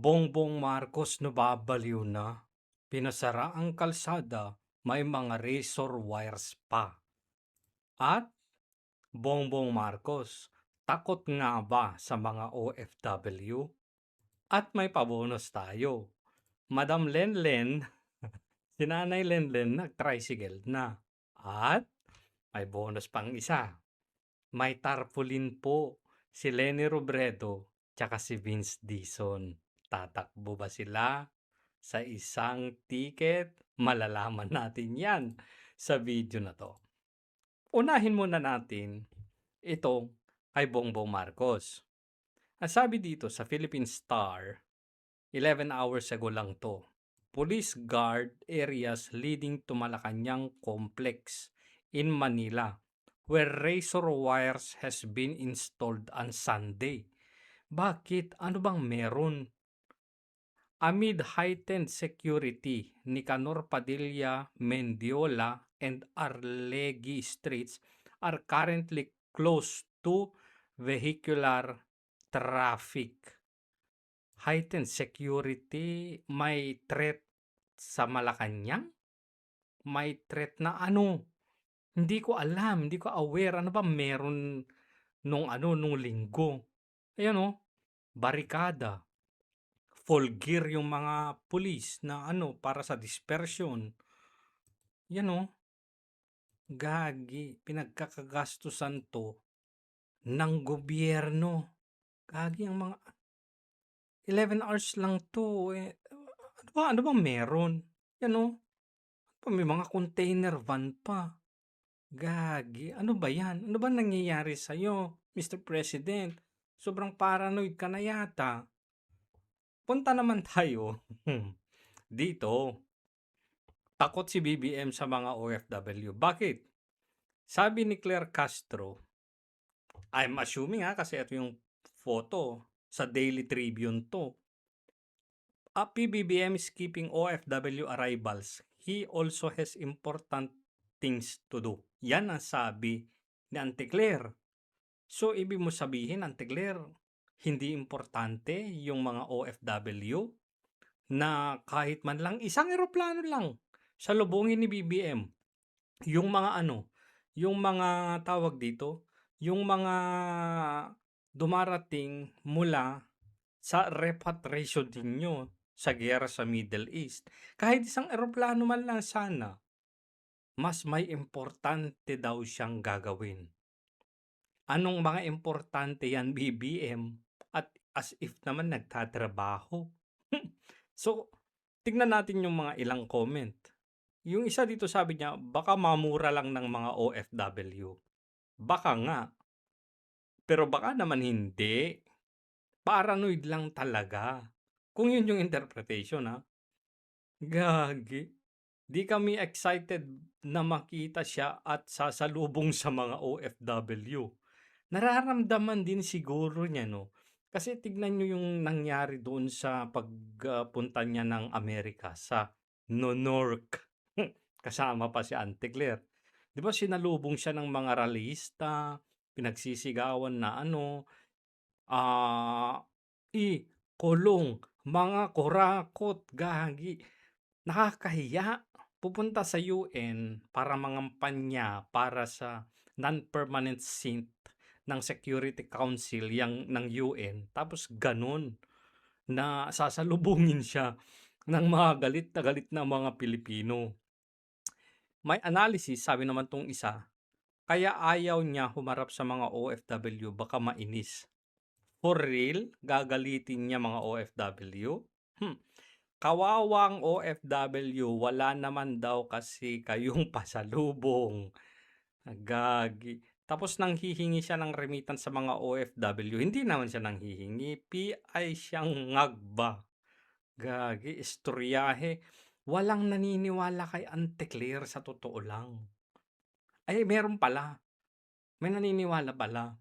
Bongbong Marcos nababaliw na. Pinasara ang kalsada, may mga razor wires pa. At Bongbong Marcos, takot nga ba sa mga OFW? At may pabonus tayo. Madam Lenlen, si Nanay Lenlen nag-tricycle na. At may bonus pang isa. May tarpaulin po si Leni Robredo tsaka si Vince Dizon. Tatakbo ba sila sa isang ticket? Malalaman natin yan sa video na to. Unahin muna natin itong kay Bongbong Marcos. Ang sabi dito sa Philippine Star, 11 hours ago lang to. Police guard areas leading to Malacanang Complex in Manila where razor wires has been installed on Sunday. Bakit? Ano bang meron? Amid heightened security, Nicanor Padilla, Mendiola, and Arlegui streets are currently closed to vehicular traffic. Heightened security, may threat sa Malacanang? May threat na ano? Hindi ko alam, hindi ko aware. Ano ba meron nung linggo? Ayan o, barikada. Full gear yung mga pulis na para sa dispersion. Yan o, gagi, pinagkakagastusan to ng gobyerno. Gagi ang mga 11 hours lang to. Ano ba meron? Yan o, may mga container van pa. Gagi, ano ba yan? Ano ba nangyayari sa'yo, Mr. President? Sobrang paranoid ka na yata. Punta naman tayo dito. Takot si BBM sa mga OFW. Bakit? Sabi ni Claire Castro, I'm assuming kasi ito yung photo sa Daily Tribune to. PBBM is keeping OFW arrivals. He also has important things to do. Yan ang sabi ni Auntie Claire. So, ibig mo sabihin, Auntie Claire, hindi importante yung mga OFW na kahit man lang isang eroplano lang salubungin ni BBM. Yung mga yung mga tawag dito, yung mga dumarating mula sa repatriation ninyo sa giyera sa Middle East. Kahit isang eroplano man lang sana, mas may importante daw siyang gagawin. Anong mga importante yan, BBM? At as if naman nagtatrabaho. So, tignan natin yung mga ilang comment. Yung isa dito sabi niya, baka mamura lang ng mga OFW. Baka nga. Pero baka naman hindi. Paranoid lang talaga. Kung yun yung interpretation, ha? Gagi. Di kami excited na makita siya at sasalubong sa mga OFW. Nararamdaman din siguro niya, no? Kasi tignan nyo yung nangyari doon sa pagpunta niya ng Amerika sa Nonorc. Kasama pa si Auntie Claire. Di ba sinalubong siya ng mga rallyista, pinagsisigawan na kulong, mga kurakot, gagi. Nakakahiya. Pupunta sa UN para mangampanya para sa non-permanent seat ng Security Council ng UN. Tapos ganun na sasalubungin siya ng mga galit na mga Pilipino. May analysis, sabi naman tong isa, kaya ayaw niya humarap sa mga OFW baka mainis. For real? Gagalitin niya mga OFW? Kawawang OFW, wala naman daw kasi kayong pasalubong. Gagi. Tapos nanghihingi siya ng remittance sa mga OFW. Hindi naman siya nanghihingi. PI siyang ngagba. Gagi, istoryahe. Walang naniniwala kay Auntie Claire sa totoo lang. Ay, meron pala. May naniniwala pala.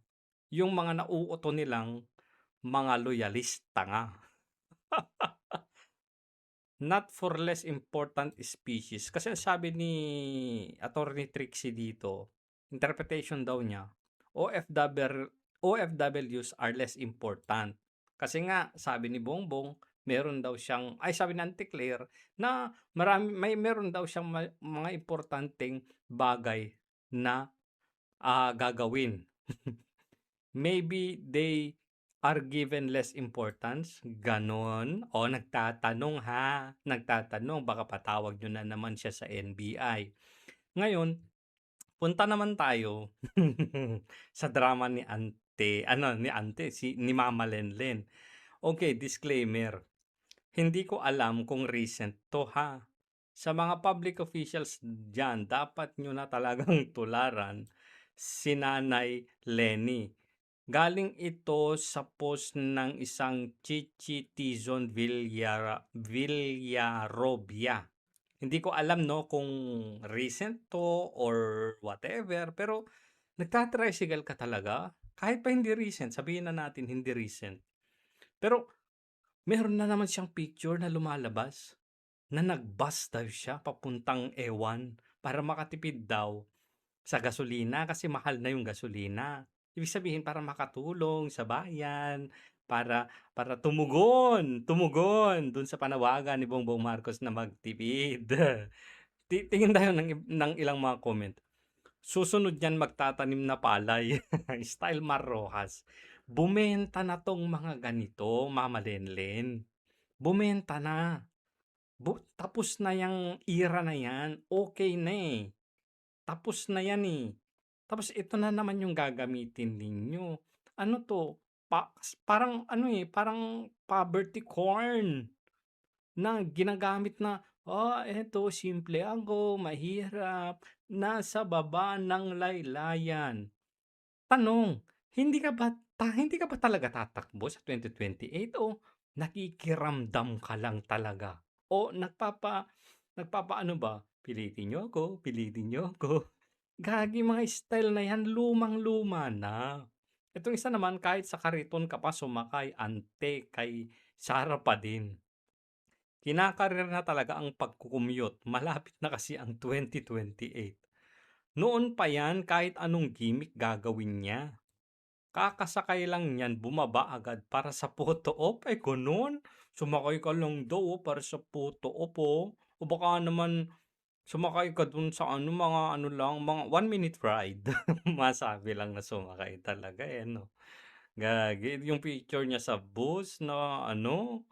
Yung mga nauuto nilang mga loyalista nga. Not for less important species. Kasi ang sabi ni Attorney Trixie dito, interpretation daw niya, OFWs are less important. Kasi nga, sabi ni Bongbong, meron daw siyang sabi ng Auntie Claire na meron daw siyang mga importanteng bagay na, gagawin. Maybe they are given less importance, gano'n. O nagtatanong ha, nagtatanong baka patawag niyo na naman siya sa NBI. Ngayon, punta naman tayo sa drama ni Mama Lenlen. Okay, disclaimer. Hindi ko alam kung recent 'to ha. Sa mga public officials diyan, dapat niyo na talagang tularan si Nanay Leni. Galing ito sa post ng isang Chichi Tizon Villarobia. Hindi ko alam 'no kung recent 'to or whatever, pero nagta-tricycle ka talaga? Kahit pa hindi recent, sabihin na natin hindi recent. Pero meron na naman siyang picture na lumalabas na nag-bus daw siya papuntang Ewan para makatipid daw sa gasolina kasi mahal na yung gasolina. Ibig sabihin para makatulong sa bayan, para tumugon dun sa panawagan ni Bongbong Marcos na magtipid. Tingin tayo ng ilang mga comment. Susunod niyan magtatanim na palay, style Mar Rojas. Bumenta na 'tong mga ganito, Mama Lenlen. Bumenta na. Tapos na yang era na yan, okey na, tapos na yan, Tapos ito na naman yung gagamitin ninyo. Ano 'to, parang ano, parang poverty corn na ginagamit na, eto simple ako, mahirap, nasa baba ng laylayan." Tanong, hindi ka ba talaga tatakbo sa 2028 o nakikiramdam ka lang talaga? O nagpapaano ba, pilitin niyo ako." Gagi mga style na yan lumang-luma na. Itong isa naman kahit sa kariton ka pa sumakay, ante, kay Sara pa din. Kinakarir na talaga ang pagko-commute, malapit na kasi ang 2028. Noon pa yan kahit anong gimmick gagawin niya. Kakasakay lang niyan bumaba agad para sa photo op, gano'n? Sumakay ka lang daw, para sa photo op, o baka naman sumakay ka dun sa ano, mga ano lang, mga 1 minute ride. Masabi lang na sumakay talaga, 'no? Gagi, yung picture niya sa bus na ano,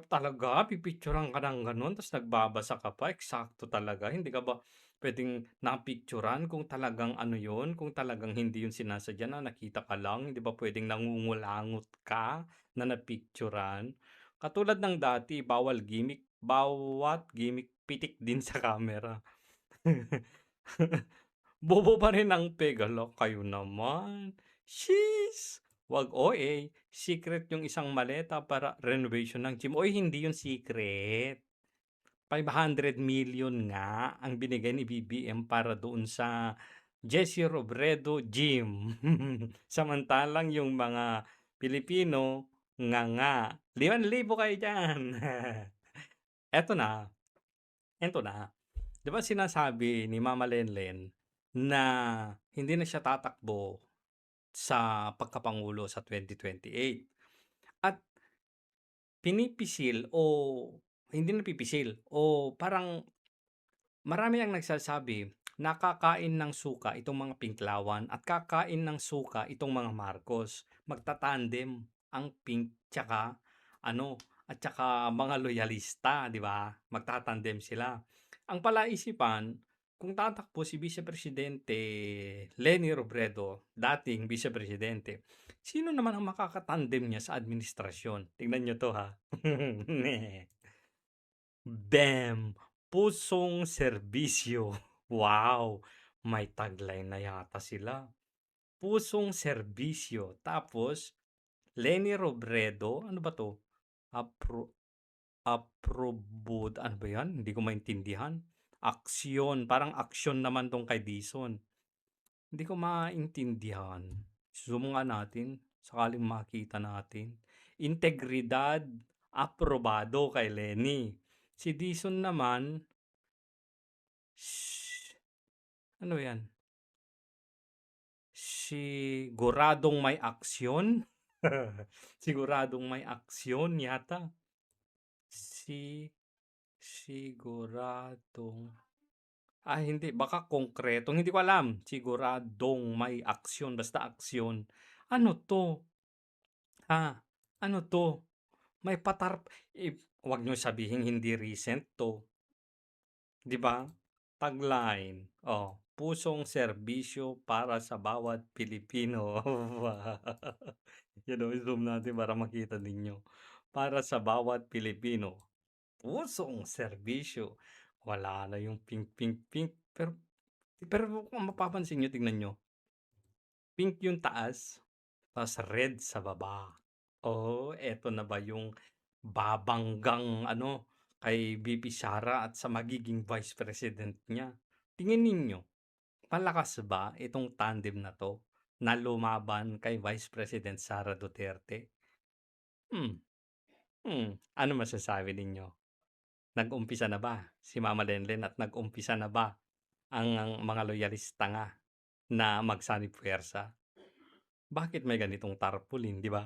talaga pipicturan ka ng gano'n ta's nagbabasa ka pa, eksakto talaga. Hindi ka ba puwedeng napicturan kung talagang ano 'yun, kung talagang hindi 'yun sinasadya na nakita ka lang, hindi ba puwedeng nangungulangot ka na napicturan? Katulad ng dati bawal gimmick, bawat gimmick pitik din sa camera. Bobo pa rin ang peg, hala kayo naman. Sheesh! 'Wag OA, secret yung isang maleta para renovation ng gym. Oy, hindi yun secret. 500 million nga ang binigay ni BBM para doon sa Jesse Robredo Gym. Samantalang yung mga Pilipino, nga 5,000 kayo diyan. Eto na, eto na. 'Di ba sinasabi ni Mama Lenlen na hindi na siya tatakbo sa pagkapangulo sa 2028 at pinipisil o hindi napipisil o parang marami ang nagsasabi na kakain ng suka itong mga Pinklawan at kakain ng suka itong mga Marcos. Magtatandem ang Pink tsaka ano, at tsaka mga loyalista, 'di ba? Magtatandem sila. Ang palaisipan, kung tatakbo si Vice Presidente Leni Robredo, dating Vice Presidente, sino naman ang makakatandem niya sa administrasyon? Tingnan niyo 'to ha. BEM, pusong serbisyo. Wow! May tagline na yata sila. Pusong serbisyo. Tapos, Leni Robredo, ano ba to? Aprobud, ano ba yan? Hindi ko maintindihan. Aksyon, parang aksyon naman tong kay Dison. Hindi ko maintindihan. Zoom nga natin, sakaling makita natin. Integridad, aprobado kay Leni. Si Dison naman, ano yan? Siguradong may aksyon? Siguradong may aksyon yata. Si siguradong hindi baka konkretong hindi ko alam. Siguradong may aksyon, basta aksyon. Ano 'to? Ha? Ano 'to? May wag niyong sabihing hindi recent 'to, 'di ba? Tagline, pusong serbisyo para sa bawat Pilipino. Yan o, i-zoom natin para makita ninyo. Para sa bawat Pilipino, pusong serbisyo. Wala na yung pink, pink, pink. Pero kung mapapansin niyo, tingnan niyo, pink yung taas, ta's red sa baba. Oh, eto na ba yung babanggang ano, kay VP Sara at sa magiging Vice President niya? Tingin ninyo, malakas ba itong tandem na 'to na lumaban kay Vice President Sara Duterte? Hmm, ano masasabi ninyo? Nag-umpisa na ba si Mama Lenlen at nag-umpisa na ba ang mga loyalista nga na magsanib puwersa? Bakit may ganitong tarpaulin, 'di ba?